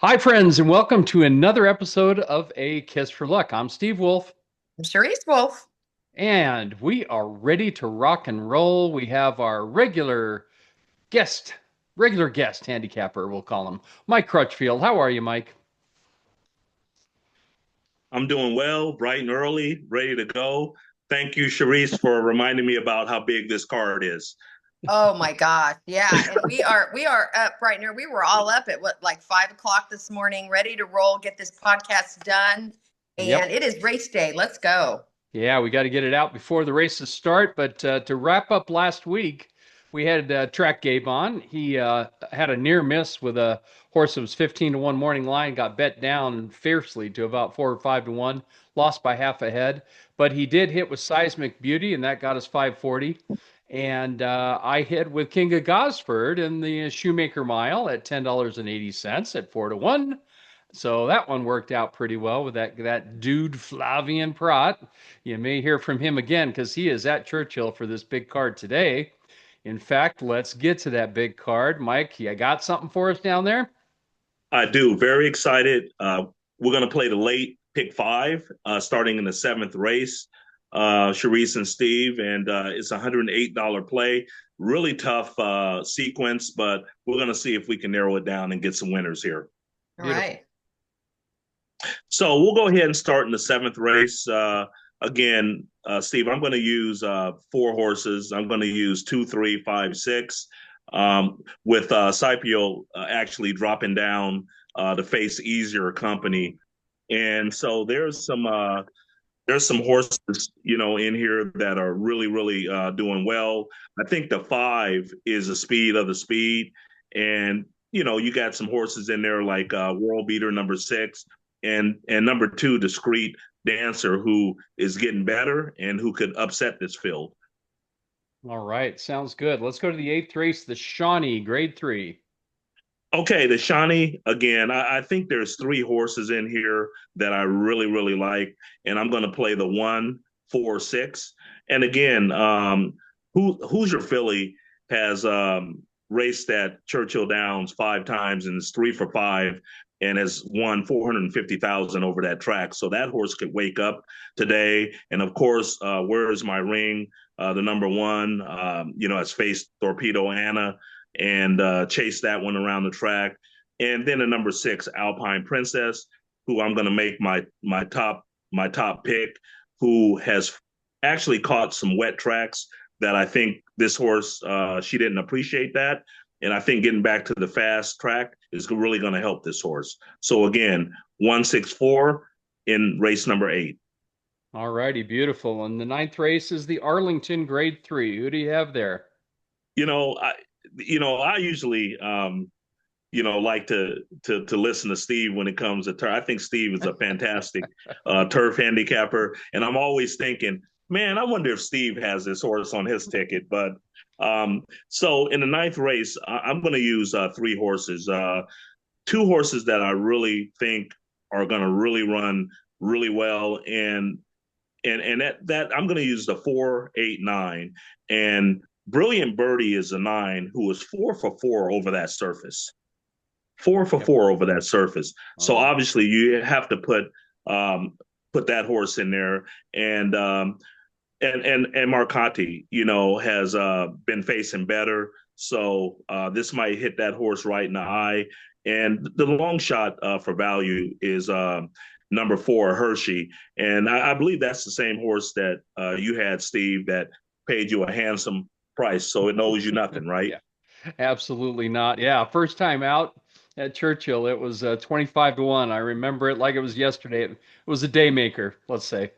Hi, friends, and welcome to another episode of A Kiss for Luck. I'm Steve Wolf, Charisse Wolf. and we are ready to rock and roll. We have our guest, regular guest handicapper, we'll call him, Mike Crutchfield. How are you, Mike? I'm doing well, bright and early, ready to go. Thank you, Charisse, for reminding me about how big this card is. Oh my God. Yeah. And we are up right now. We were all up at what, like 5 o'clock this morning, ready to roll, get this podcast done. And Yep. it is race day. Let's go. Yeah, we got to get it out before the races start. But to wrap up last week, we had Track Gabe on. He had a near miss with a horse that was 15 to 1 morning line, got bet down fiercely to about 4 or 5 to 1, lost by half a head. But he did hit with Seismic Beauty, and that got us 540. And I hit with King of Gosford in the Shoemaker Mile at $10.80 at 4 to 1. So that one worked out pretty well with that dude Flavian Prat. You may hear from him again because he is at Churchill for this big card today. In fact, let's get to that big card. Mike, you got something for us down there? I do. Very excited. We're going to play the late pick five, starting in the seventh race. Charisse and Steve, and it's a $108 play. Really tough sequence, but we're going to see if we can narrow it down and get some winners here. All Beautiful. right. So we'll go ahead and start in the seventh race. Again, Steve, I'm going to use four horses. I'm going to use 2, 3, 5, 6, with Scipio actually dropping down to face easier company. And so there's some horses, in here that are really, really doing well. I think the 5 is the speed of the speed. And, you got some horses in there like World Beater number 6 and number 2, Discreet Dancer, who is getting better and who could upset this field. All right, sounds good. Let's go to the eighth race, the Shawnee, grade 3. Okay, the Shawnee, again, I think there's 3 horses in here that I really, really like. And I'm going to play the 1, 4, 6. And again, Hoosier Philly has raced at Churchill Downs 5 times and is 3 for 5 and has won 450,000 over that track. So that horse could wake up today. And of course, Where Is My Ring? The number 1, has faced Torpedo Anna and chased that one around the track. And then the number 6, Alpine Princess, who I'm going to make my top pick, who has actually caught some wet tracks that I think this horse, she didn't appreciate that. And I think getting back to the fast track is really going to help this horse. So again, 164 in race number 8. All righty, beautiful. And the ninth race is the Arlington, grade 3. Who do you have there? You know, I I usually like to listen to Steve when it comes to turf. I think Steve is a fantastic turf handicapper, and I'm always thinking, man, I wonder if Steve has this horse on his ticket. But so in the ninth race, I'm going to use 3 horses, 2 horses that I really think are going to really run really well, and that I'm going to use the 4, 8, 9, and Brilliant Birdie is a 9 who is 4 for 4 over that surface. 4 for Yep. 4 over that surface. All So right. obviously you have to put that horse in there, and Marcotti, has been facing better. So this might hit that horse right in the eye. And the long shot for value is number 4, Hershey. And I believe that's the same horse that you had, Steve, that paid you a handsome price. So it knows you nothing, right? Yeah, absolutely not. Yeah, first time out at Churchill, it was 25 to 1. I remember it like it was yesterday. It was a day maker, let's say.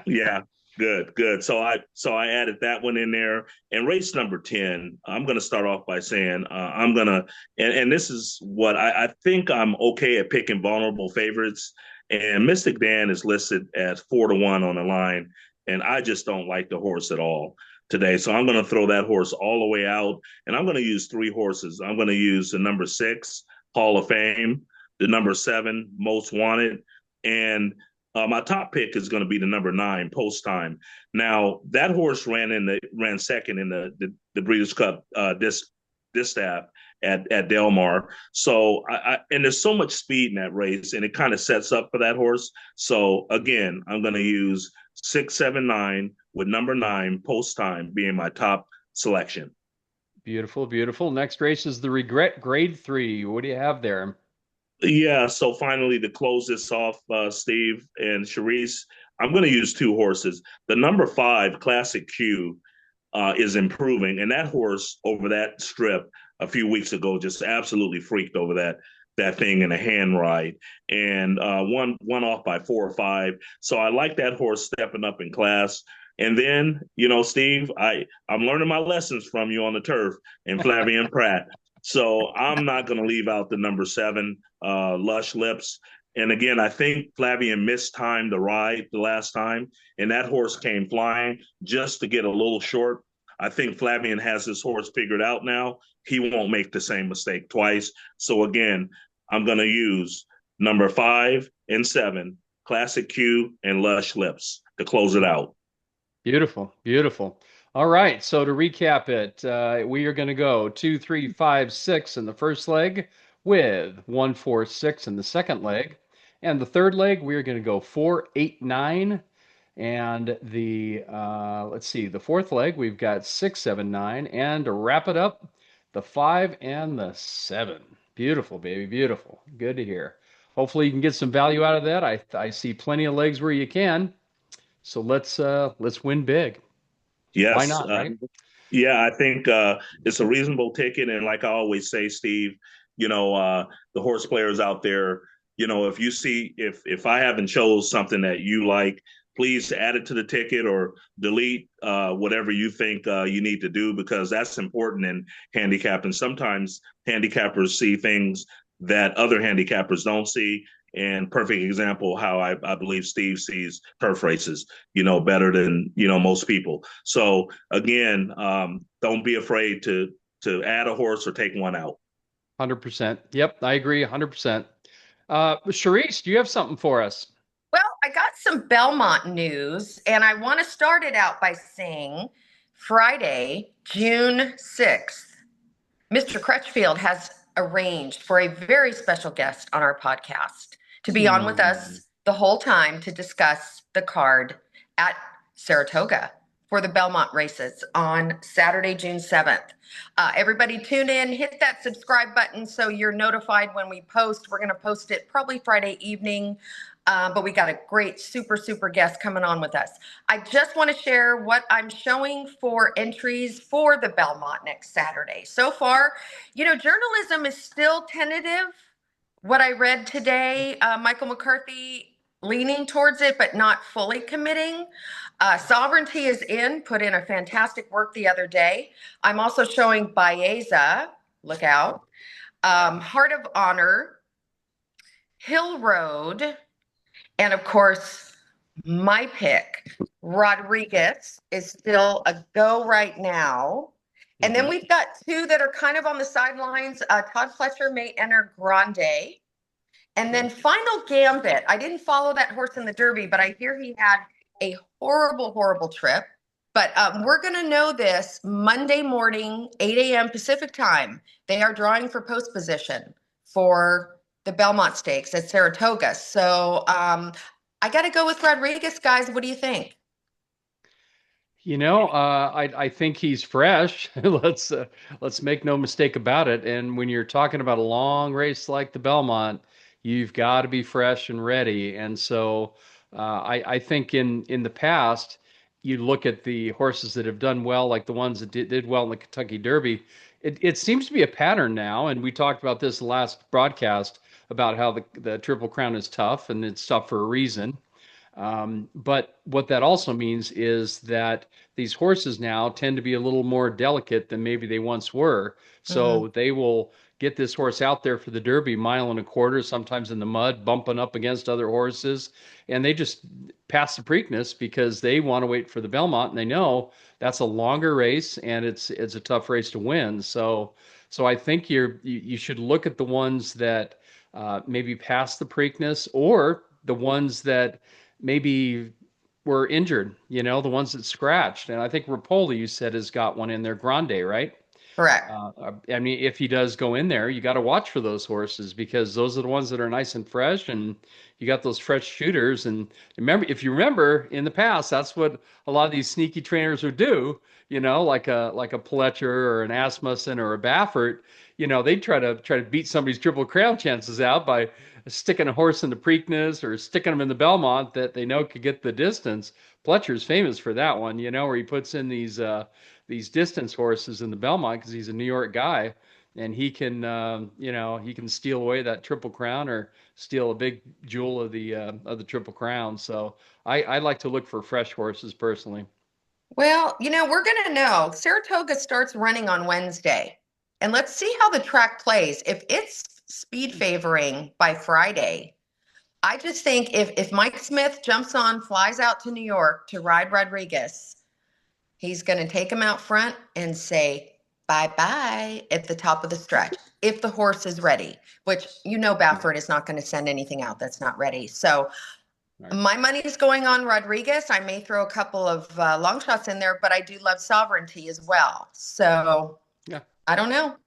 Yeah, good, good. So I added that one in there. And race number 10, I'm going to start off by saying I'm going to, and this is what I think I'm okay at picking vulnerable favorites. And Mystic Dan is listed as 4 to 1 on the line, and I just don't like the horse at all today. So I'm going to throw that horse all the way out, and I'm going to use 3 horses. I'm going to use the number 6, Hall of Fame, the number 7, Most Wanted, and my top pick is going to be the number 9, Post Time. Now that horse ran second in the Breeders' Cup this staff, at Del Mar. So and there's so much speed in that race, and it kind of sets up for that horse. So again, I'm going to use 679 with number 9 post time being my top selection. Beautiful, beautiful. Next race is the Regret Grade 3. What do you have there? Yeah, so finally to close this off, Steve and Charisse, I'm going to use two horses. The number 5 Classic Q is improving, and that horse over that strip a few weeks ago just absolutely freaked over that thing in a hand ride, and one off by 4 or 5. So I like that horse stepping up in class. And then, Steve, I'm learning my lessons from you on the turf and Flavien Prat. So I'm not going to leave out the number 7, Lush Lips. And again, I think Flavien mistimed the ride the last time, and that horse came flying just to get a little short. I think Flavien has his horse figured out now. He won't make the same mistake twice. So again, I'm going to use number 5 and 7, Classic Q and Lush Lips to close it out. Beautiful, beautiful. All right, so to recap it, we are going to go 2, 3, 5, 6 in the first leg with 1, 4, 6 in the second leg. And the third leg, we are going to go 4, 8, 9. And let's see, the fourth leg, we've got 6, 7, 9. And to wrap it up, the 5 and the 7. Beautiful, baby, beautiful. Good to hear. Hopefully you can get some value out of that. I see plenty of legs where you can. So let's win big. Why Yes. not, right? Yeah, I think it's a reasonable ticket. And like I always say, Steve, the horse players out there, if you see, if I haven't chose something that you like, please add it to the ticket or delete whatever you think you need to do, because that's important in handicapping. Sometimes handicappers see things that other handicappers don't see. And perfect example how I believe Steve sees turf races, better than most people. So again, don't be afraid to add a horse or take one out. 100%. Yep, I agree 100%. Charisse, do you have something for us? Well, I got some Belmont news, and I want to start it out by saying Friday, June 6th, Mr. Crutchfield has arranged for a very special guest on our podcast to be on with us the whole time to discuss the card at Saratoga for the Belmont races on Saturday, June 7th. Everybody tune in, hit that subscribe button so you're notified when we post. We're going to post it probably Friday evening. But we got a great super guest coming on with us. I just want to share what I'm showing for entries for the Belmont next Saturday. So far, journalism is still tentative. What I read today, Michael McCarthy leaning towards it, but not fully committing. Sovereignty is put in a fantastic work the other day. I'm also showing Baeza, look out, Heart of Honor, Hill Road, and of course, my pick, Rodriguez, is still a go right now. And then we've got two that are kind of on the sidelines. Todd Fletcher may enter Grande. And then Final Gambit. I didn't follow that horse in the Derby, but I hear he had a horrible trip. But we're going to know this Monday morning, 8 a.m. Pacific time. They are drawing for post position for the Belmont Stakes at Saratoga. So I got to go with Rodriguez, guys. What do you think? I think he's fresh. Let's make no mistake about it. And when you're talking about a long race like the Belmont, you've got to be fresh and ready. And so I think in the past, you look at the horses that have done well, like the ones that did well in the Kentucky Derby. It seems to be a pattern now, and we talked about this last broadcast about how the Triple Crown is tough, and it's tough for a reason. But what that also means is that these horses now tend to be a little more delicate than maybe they once were. So they will get this horse out there for the Derby, 1.25 miles, sometimes in the mud, bumping up against other horses, and they just pass the Preakness because they want to wait for the Belmont, and they know that's a longer race and it's a tough race to win. So I think you should look at the ones that maybe pass the Preakness, or the ones that maybe were injured, the ones that scratched. And I think Rapoli, you said, has got one in there, Grande, right? Correct. I mean, if he does go in there, you got to watch for those horses because those are the ones that are nice and fresh, and you got those fresh shooters. And remember, if you remember in the past, that's what a lot of these sneaky trainers would do. Like a Pletcher or an Asmussen or a Baffert. They'd try to beat somebody's Triple Crown chances out by sticking a horse in the Preakness or sticking them in the Belmont that they know could get the distance. Pletcher's famous for that one, where he puts in these distance horses in the Belmont because he's a New York guy, and he can steal away that Triple Crown or steal a big jewel of the Triple Crown. So I like to look for fresh horses personally. Well, we're going to know. Saratoga starts running on Wednesday. And let's see how the track plays. If it's speed favoring by Friday, I just think if Mike Smith jumps on, flies out to New York to ride Rodriguez, he's going to take him out front and say bye-bye at the top of the stretch if the horse is ready, which Baffert is not going to send anything out that's not ready. So Right. my money is going on Rodriguez. I may throw a couple of long shots in there, but I do love Sovereignty as well. So Yeah. I don't know. What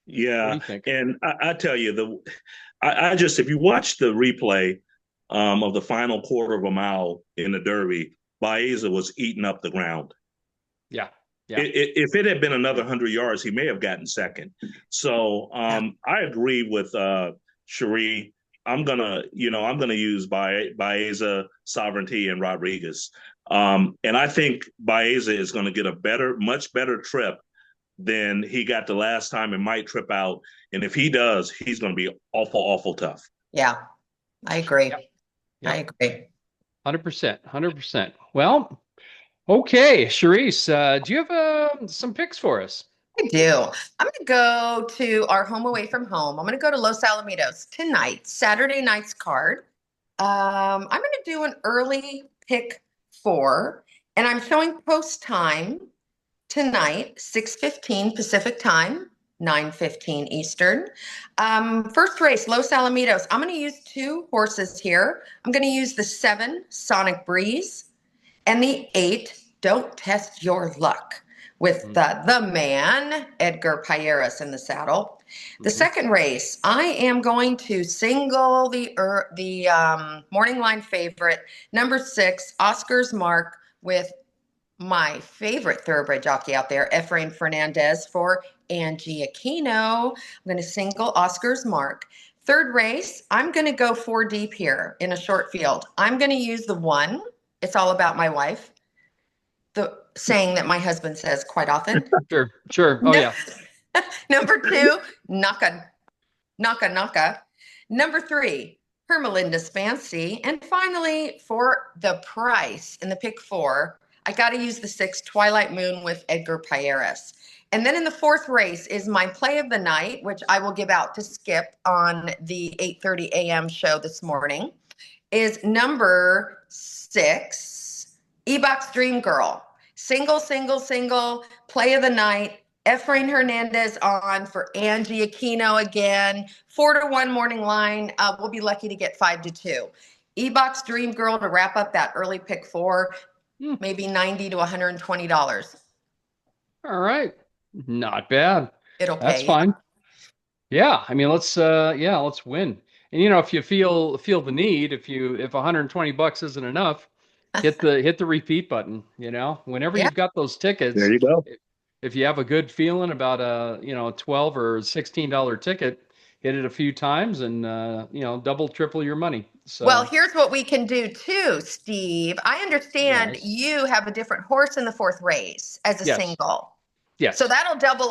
do Yeah, you think? and I tell you I just if you watch the replay of the final quarter of a mile in the Derby, Baeza was eating up the ground. Yeah. Yeah. If it had been another 100 yards, he may have gotten second. So Yeah. I agree with Cherie. I'm gonna use Baeza, Sovereignty, and Rodriguez. And I think Baeza is going to get a much better trip than he got the last time and might trip out. And if he does, he's going to be awful, awful tough. Yeah, I agree. Yep. I Yep. agree. 100%. 100%. Well, okay, Charisse, do you have some picks for us? I do. I'm going to go to our home away from home. I'm going to go to Los Alamitos tonight, Saturday night's card. I'm going to do an early pick 4, and I'm showing post time tonight, 6:15 Pacific time, 9:15 Eastern. First race, Los Alamitos. I'm going to use 2 horses here. I'm going to use the 7, Sonic Breeze, and the 8, Don't Test Your Luck, with the man, Edgar Payeras, in the saddle. The second race, I am going to single the morning line favorite, number 6, Oscar's Mark, with my favorite thoroughbred jockey out there, Efrain Fernandez, for Angie Aquino. I'm going to single Oscar's Mark. Third race, I'm going to go 4 deep here in a short field. I'm going to use the 1. It's all about my wife. The saying that my husband says quite often. Sure. Sure. Oh, yeah. Number 2, Naka. Number 3, Hermelinda's Fancy. And finally, for the price in the pick 4, I got to use the 6, Twilight Moon, with Edgar Payeras. And then in the 4th race is my play of the night, which I will give out to Skip on the 8:30 a.m. show this morning, is number 6, E-Box Dream Girl. Single, play of the night. Efrain Hernandez on for Angie Aquino again. 4-1 morning line. We'll be lucky to get 5-2. E-Box Dream Girl to wrap up that early pick 4, maybe $90 to $120. All right. Not bad. It'll That's pay. fine. Yeah. I mean, let's win. And if you feel the need, if $120 isn't enough, hit the repeat button, whenever Yeah. you've got those tickets. There you go. If you have a good feeling about a $12 or $16 ticket, hit it a few times and double, triple your money. So Well, here's what we can do too, Steve. I understand Yes. you have a different horse in the 4th race as a Yes. single. Yes. So that'll double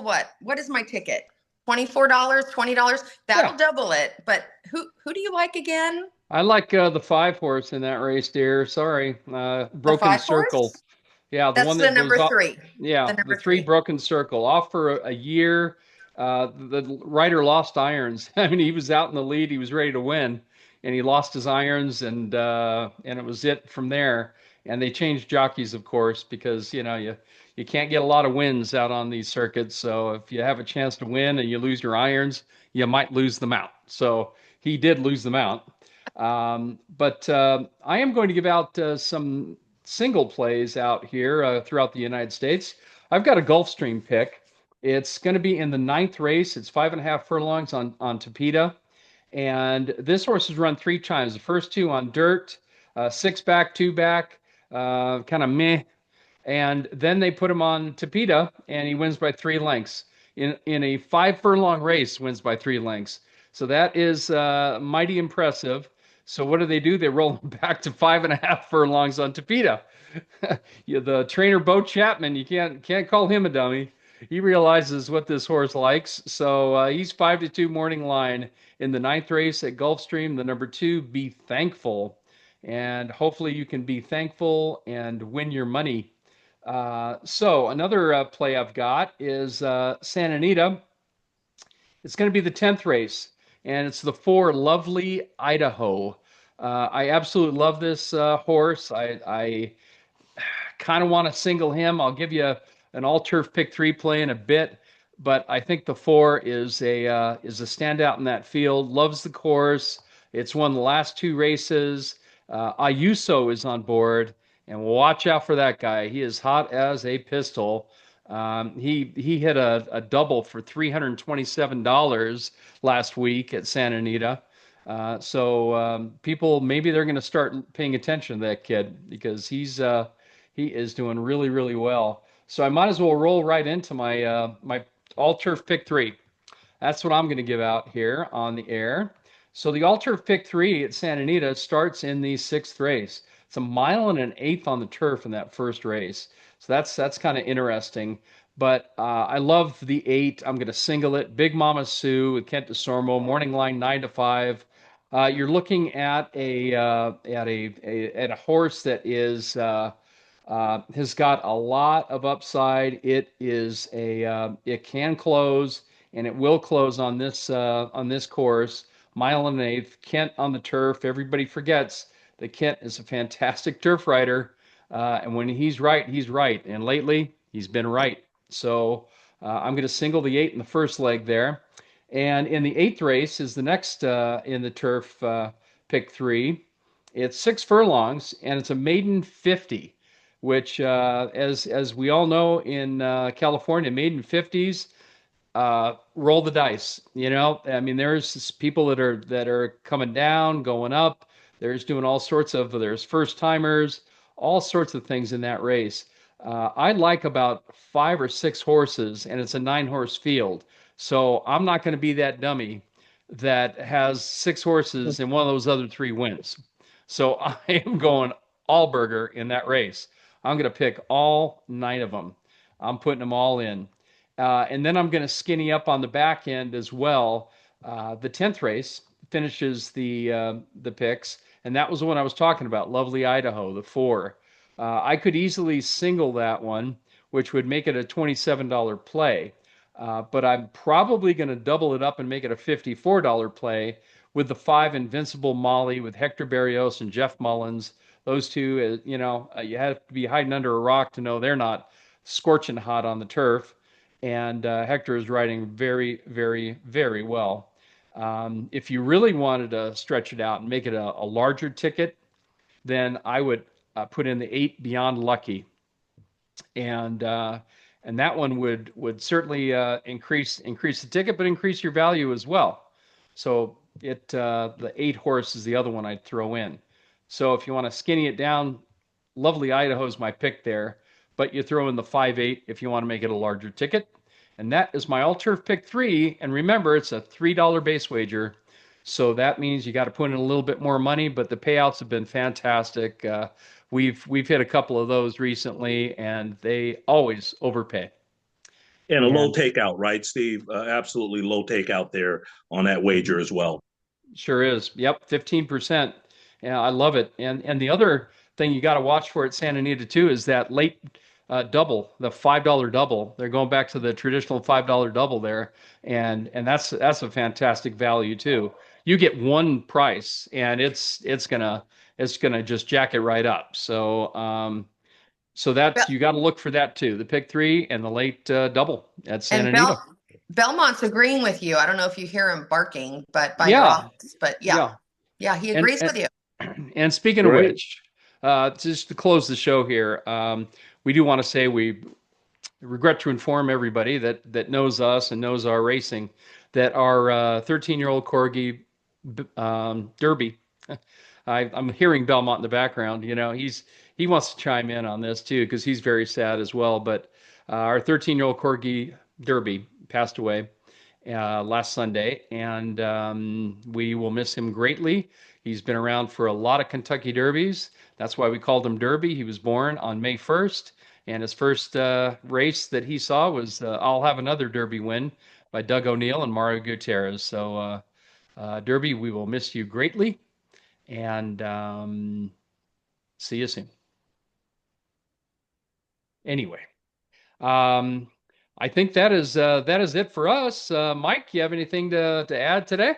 what? What is my ticket? $24, $20? That'll double it. But who do you like again? I like the 5 horse in that race, dear. Sorry. Broken 5 Circle. horse? Yeah, the That's one the that number goes off. 3. Yeah, The number the 3 3. Broken Circle off for a year. The rider lost irons. I mean, he was out in the lead. He was ready to win, and he lost his irons, and it was it from there. And they changed jockeys, of course, because you can't get a lot of wins out on these circuits. So if you have a chance to win and you lose your irons, you might lose them out. So he did lose them out. But I am going to give out some single plays out here throughout the United States. I've got a Gulfstream pick. It's going to be in the ninth race. It's 5.5 furlongs on Tapeta. And this horse has run three times. The first two on dirt, six back, two back, kind of meh. And then they put him on Tapeta, and he wins by 3 lengths. In a 5 furlong race, wins by 3 lengths. So that is mighty impressive. So what do? They roll him back to 5.5 furlongs on Tapeta. The trainer Bo Chapman, you can't call him a dummy. He realizes what this horse likes. So he's 5-2 morning line in the ninth race at Gulfstream. The number two, Be Thankful. And hopefully you can be thankful and win your money. So another play I've got is Santa Anita. It's going to be the 10th race, and it's the 4 Lovely Idaho. I absolutely love this horse. I kind of want to single him. I'll give you an all turf pick three play in a bit, but I think the 4 is a standout in that field. Loves the course. It's won the last 2 races. Ayuso is on board, and watch out for that guy. He is hot as a pistol. He hit a double for $327 last week at Santa Anita. So people maybe they're going to start paying attention to that kid because he is doing really, really well. So I might as well roll right into my all turf pick three. That's what I'm going to give out here on the air. So the all turf pick three at Santa Anita starts in the 6th race. It's a mile and an eighth on the turf in that first race. So that's kind of interesting. But I love the 8. I'm going to single it. Big Mama Sue with Kent DeSormo, morning line 9 to 5. You're looking at a horse that has got a lot of upside. It can close and it will close on this course. Mile and an eighth. Kent on the turf. Everybody forgets that Kent is a fantastic turf rider, and when he's right, he's right. And lately, he's been right. So I'm going to single the 8 in the first leg there. And in the 8th race is the next in the turf pick three. It's 6 furlongs and it's a maiden 50, which, as we all know in California, maiden 50s roll the dice. I mean, there's people that are coming down, going up. There's first timers, all sorts of things in that race. I like about 5 or 6 horses, and it's a 9 horse field. So I'm not going to be that dummy that has 6 horses and one of those other 3 wins. So I am going Allberger in that race. I'm going to pick all 9 of them. I'm putting them all in. And then I'm going to skinny up on the back end as well. The 10th race finishes the picks, and that was the one I was talking about, Lovely Idaho, the 4. I could easily single that one, which would make it a $27 play. But I'm probably going to double it up and make it a $54 play with the 5 Invincible Molly with Hector Barrios and Jeff Mullins. Those two, you have to be hiding under a rock to know they're not scorching hot on the turf. And Hector is riding very, very, very well. If you really wanted to stretch it out and make it a larger ticket, then I would put in the 8 Beyond Lucky, and that one would certainly increase the ticket, but increase your value as well. So the 8 horse is the other one I'd throw in. So if you want to skinny it down, Lovely Idaho is my pick there, but you throw in the 5-8 if you want to make it a larger ticket. And that is my all turf pick three. And remember, it's a $3 base wager. So that means you got to put in a little bit more money, but the payouts have been fantastic. We've hit a couple of those recently, and they always overpay. And a low And takeout, right, Steve? Absolutely low takeout there on that wager as well. sure is. Yep, 15%. Yeah, I love it. And the other thing you got to watch for at Santa Anita too is that late double, the $5 double. They're going back to the traditional $5 double there, and that's a fantastic value too. You get one price, and it's gonna just jack it right up. So that's you got to look for that too. The pick three and the late double at Santa And Anita. Belmont's agreeing with you. I don't know if you hear him barking, but by your Yeah, office. But yeah, yeah. yeah, he And agrees and, with you. and speaking of Great. which, just to close the show here, we do want to say regret to inform everybody that knows us and knows our racing that our 13-year-old corgi Derby. I'm hearing Belmont in the background. He wants to chime in on this too because he's very sad as well. But our 13-year-old corgi Derby passed away last Sunday, and we will miss him greatly. He's been around for a lot of Kentucky Derbies. That's why we called him Derby. He was born on May 1st, and his first race that he saw was I'll Have Another Derby win by Doug O'Neill and Mario Gutierrez. So, Derby, we will miss you greatly, and see you soon. Anyway, um, I think that is it for us. Mike, you have anything to add today?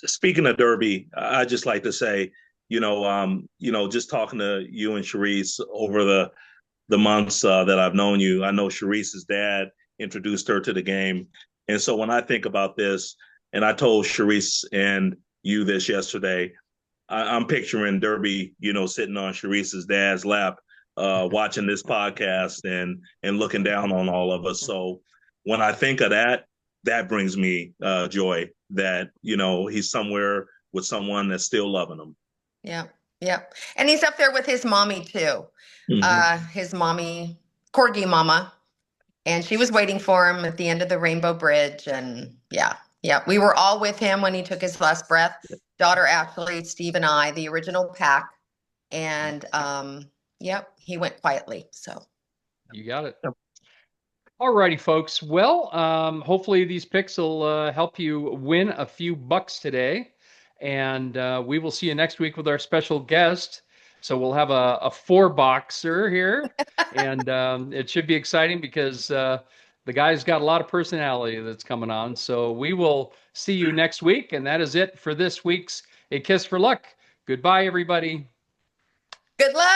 Speaking of Derby, I just like to say, just talking to you and Sharice over the months that I've known you, I know Sharice's dad introduced her to the game, and so when I think about this, and I told Sharice and you this yesterday, I'm picturing Derby, sitting on Sharice's dad's lap, watching this podcast and looking down on all of us. So when I think of that, that brings me joy that he's somewhere with someone that's still loving him. Yeah, yeah, and he's up there with his mommy too. His mommy, corgi mama, and she was waiting for him at the end of the Rainbow Bridge. And yeah, yeah, we were all with him when he took his last breath. Daughter Ashley, Steve, and I, the original pack. And yep, he went quietly. So You got it. All righty, folks. Well, hopefully these picks will help you win a few bucks today. And we will see you next week with our special guest. So we'll have a four boxer here. And it should be exciting because the guy's got a lot of personality that's coming on. So we will see you next week. And that is it for this week's A Kiss for Luck. Goodbye, everybody. good luck.